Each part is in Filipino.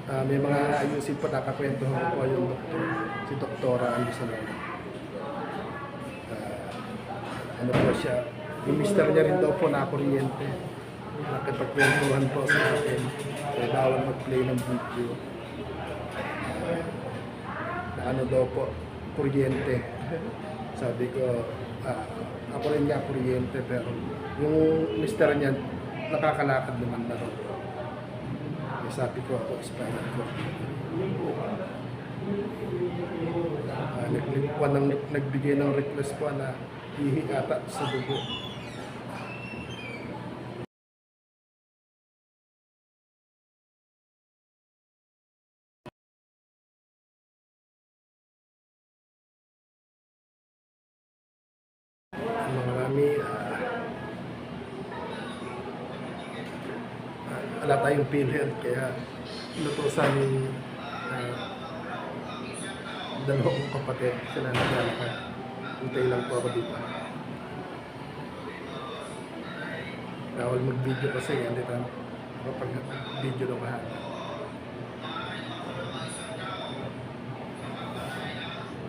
May mga ayusin po, nakakwentuhan ko po yung si Doktora Anderson. Ano po siya, yung mister niya rin daw po na kuryente. Nakipagkwentuhan po sa akin. So, bawal mag-play ng video. Na ano daw po, kuryente. Sabi ko, ako rin nga kuryente, pero yung mister niya, nakakalakad naman na rin. Sabi ko ako, spinal cord. Nagbigay ng request po na hihi ata sa dugo. Marami, wala tayong PhilHealth, kaya inutusan yung dalawang kapatid, sila naglalakad. Hintay lang po ako dito. Bawal mag-video kasi, hindi tayo kapag video na mahal.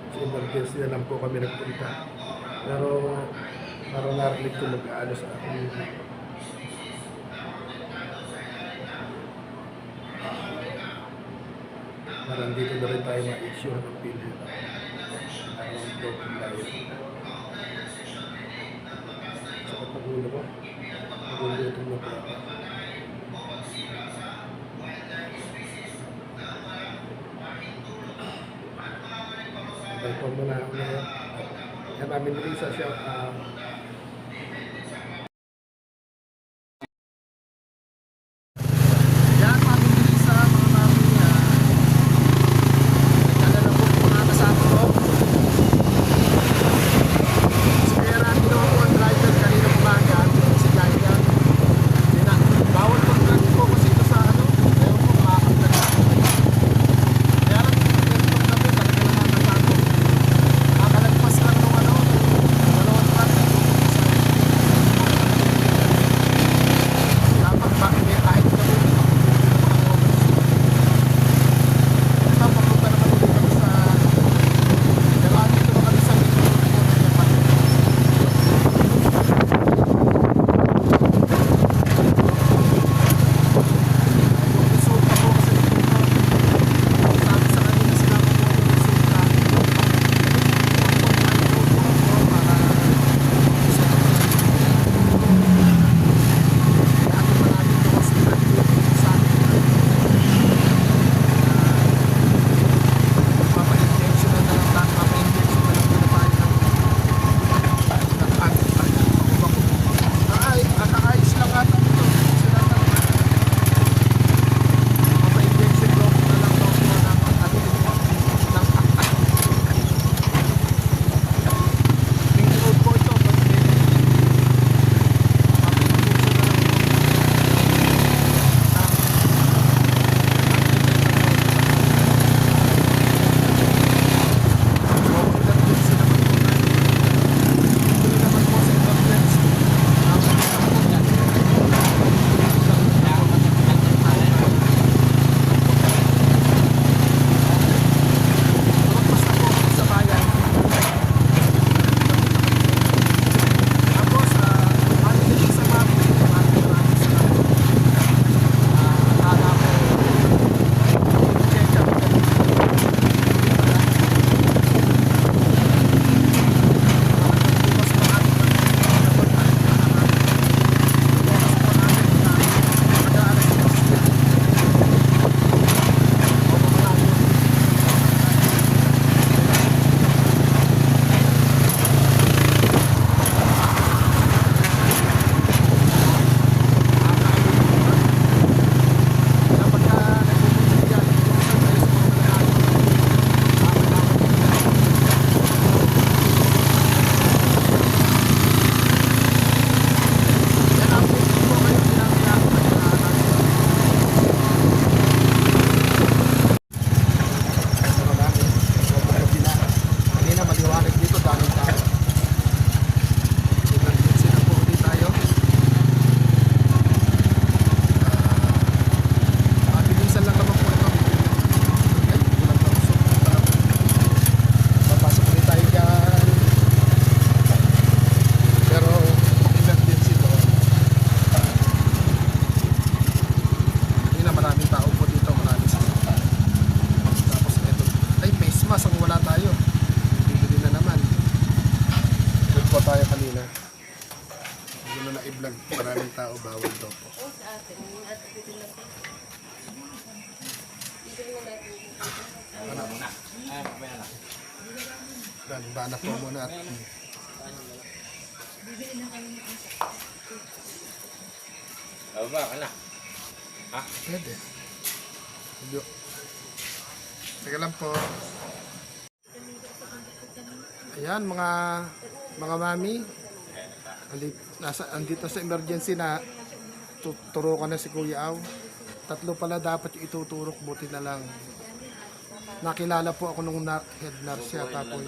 Sa emergency na lang po kami nagpunta. Pero parang narinig ko mag-aalo sa akin. Parang dito na rin tayo ma-issue ng PhilHealth. Parang broken tayo. Sakot na ulo ko. Nagugutom na po ako. Sabay po muna ako na yan. Yan namin rin sa siya. nag-vlog, maraming tao, bawal daw po. Oo, sa atin. Yung ate dito lang po. Dito lang natin. Ano muna? Ay, mamaya na. Bana po muna at Baba ka na. Ha? pwede. Medyo. Teka lang po. Ayan mga mami. Andito sa emergency na turo ko na si Kuya Aw. 3 pala dapat yung ituturok, buti na lang. Nakilala po ako nung head nurse yata po.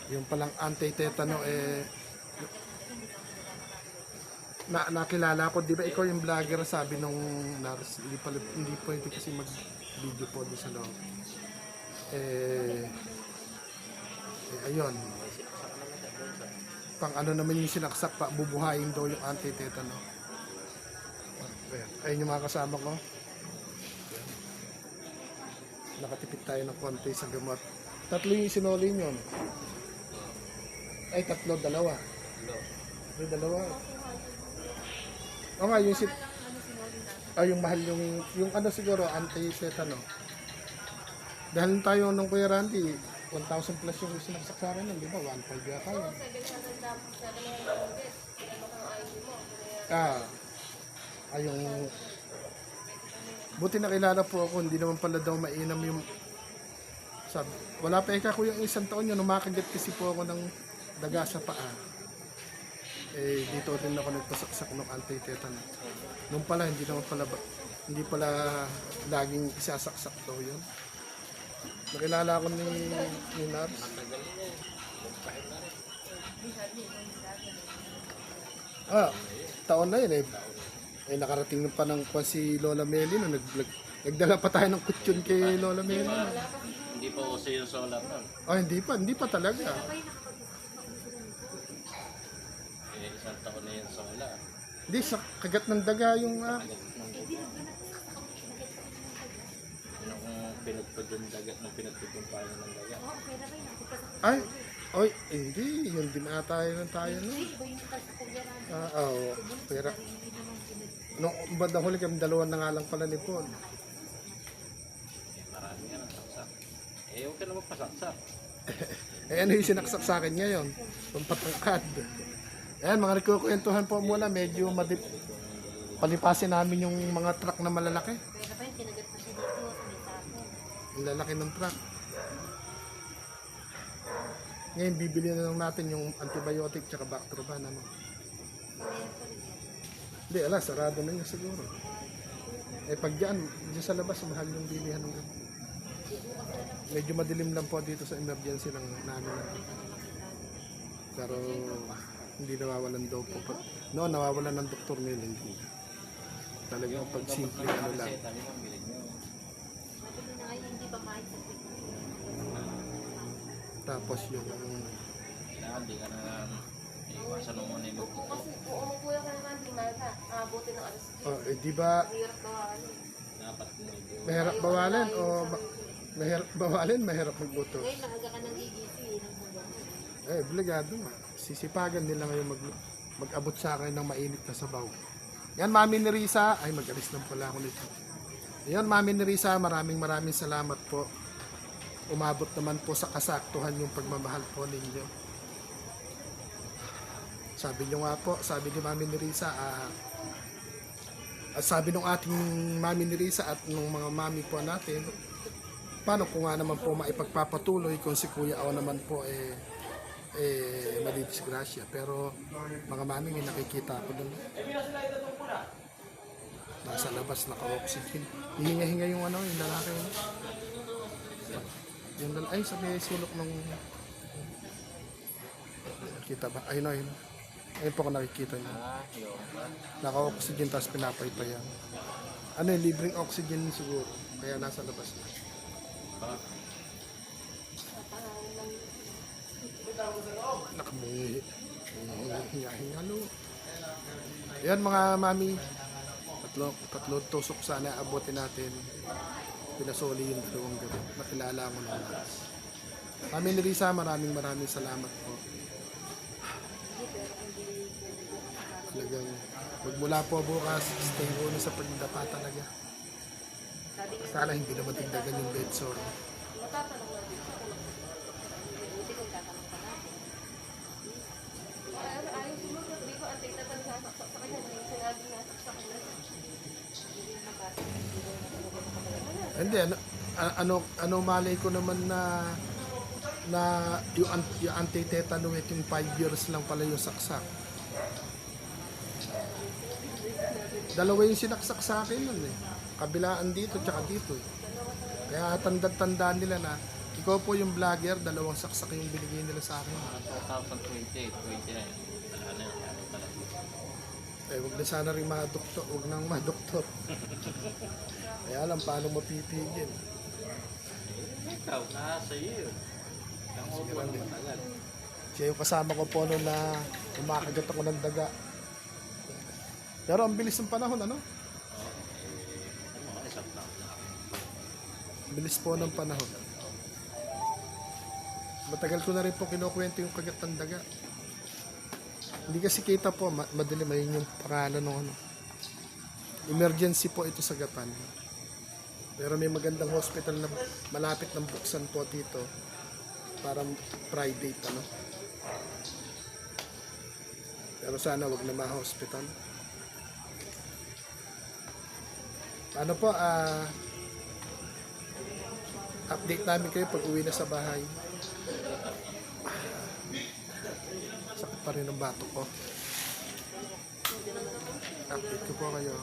Yung palang anti-tetano nakilala ko, di ba ikaw yung vlogger, sabi nung nurse, hindi pwede kasi mag-video po doon sa loob. Ayun. Pang ano naman yung sinaksak pa, bubuhayin daw yung anti-tetano. Ayun yung mga kasama ko. Nakatipid tayo ng konti sa gamot. 3 yung sinuli yun. Ay, 3, 2. Ay, 2. O nga, yung yung mahal yung ano siguro, anti-tetano. Dahil tayo nung Kuya Randy, 1,000 plus yung sinaksak sa akin, di ba? 1,500 yata yun. Yung buti nakilala po ako, hindi naman pala daw mainam yung sabi, wala pa ika ko yung 1 taon yun, umakagat kasi po ako ng daga sa paa. Dito din ako nagpasaksak ng anti-tetano. Nung pala, hindi pala laging isasaksak daw yun. Nakilala ako ni Nars. Taon na yun nakarating pa ng si Lola Meli na nagdala pa tayo ng kutsyon kay Lola Meli. Hindi pa uso yung solar nun. Hindi pa talaga. Isang taon na yung solar. Hindi, sa kagat ng daga yung Nung pinagpud yung dagat, nung pinagpud yung paano ng dagat. Hindi, yun din ata yun tayo no. Pero nung bandang huli kami 2 na nga lang pala ni Paul. Marami nga ng saksak. Huwag ka naman pasaksak. Ano yung sinaksak sa akin ngayon? Pampatangkad. Ayan, mga nagkukwentuhan po muna, medyo palipasin namin yung mga truck na malalaki. Ang lalaki ng truck. Ngayon, bibili na lang natin yung antibiotic tsaka Bactroban. Hindi, sarado na yun siguro. Pag dyan sa labas, mahal yung bilihan ng gamot. Medyo madilim lang po dito sa emergency ng namin. Pero hindi nawawalan daw po. Noon, nawawalan ng doktor ngayon. Hindi. Talagang pag simple ano lang. Tapos yung Hindi ka na iwasan mo muna yung Kung kasi kung umukuya ka naman, di malta. Buti ng alas. di ba Hirap bawalin. dapat medyo mahirap bawalin o mahirap bawalin, mahirap magbuto? Ngayon, nakaga ka ng gigising. Obligado nga. Sisipagan nila ngayon mag-abot sa akin ng mainit na sabaw. Yan, Mami ni Risa. Ay, mag-alis lang pala ako nito. Yan, Mami ni Risa, maraming salamat po. Umabot naman po sa kasaktuhan yung pagmamahal po ninyo. Sabi nyo nga po, sabi ni Mami ni Risa, sabi nung ating Mami ni Risa at nung mga mami po natin, paano ko nga naman po maipagpapatuloy kung si Kuya Aw naman po madidisgrasya. Pero mga mami, may nakikita ako doon. Nasa labas, naka-oxygen. Hihinga-hinga yung yung lalaki. Yung lalaki, sabi sulok ng... Kita ba? Ayun. Ayun po ko nakikita niya. Naka-oxygen, tapos pinapaypayan. Libreng oxygen siguro. Kaya nasa labas na. Nakamuhi. Hinga-hingalo. Ayan mga mami. Tatlo tusok sana abutin natin. Pinasoli yung 2 gabi. Nakilala mo na. Mami ni Risa, maraming salamat po. Talagang magmula po bukas, stay muna sa pagdapa talaga. Sabi niya, Sana hindi na matigdagan yung bed sore. matatanong na din siya kung buti kung tatanong pa natin. Ayos sumunod, di ko antay na tansasaksak sa kanya. Yung sinabi niya, saksak na siya. Hindi, ano malay ko naman na yung anti-tetanoid yung 5 years lang pala yung saksak. Dalawa yung sinaksak sa akin nun eh. Kabilaan dito tsaka dito eh. Kaya tanda-tandaan nila na ikaw po yung vlogger, dalawang saksak yung binigay nila sa akin. 2020, 29. Wala na yun. Ano talaga. Wag na sana rin madoktor, wag nang madoktor. Kaya alam paano mapipigil. Ikaw, nasa iyo. Ang Sige upo lang na din. matagal. Siya yung kasama ko po noon na umakagat ako ng daga. Pero ang bilis ng panahon, ano? Ano, isang taon na. Bilis po ng panahon. Matagal ko na rin po kinukwento yung kagat ng daga. Hindi kasi kita po, madilim ayun yung pangalan ng ano. Emergency po ito sa Gapan. Pero may magandang hospital na malapit ng buksan po dito. Parang private, ano. Pero sana wag na ma-hospital. Ano po, update namin kayo pag uwi na sa bahay. Sakit pa rin ang batok ko. Update ko po kayo.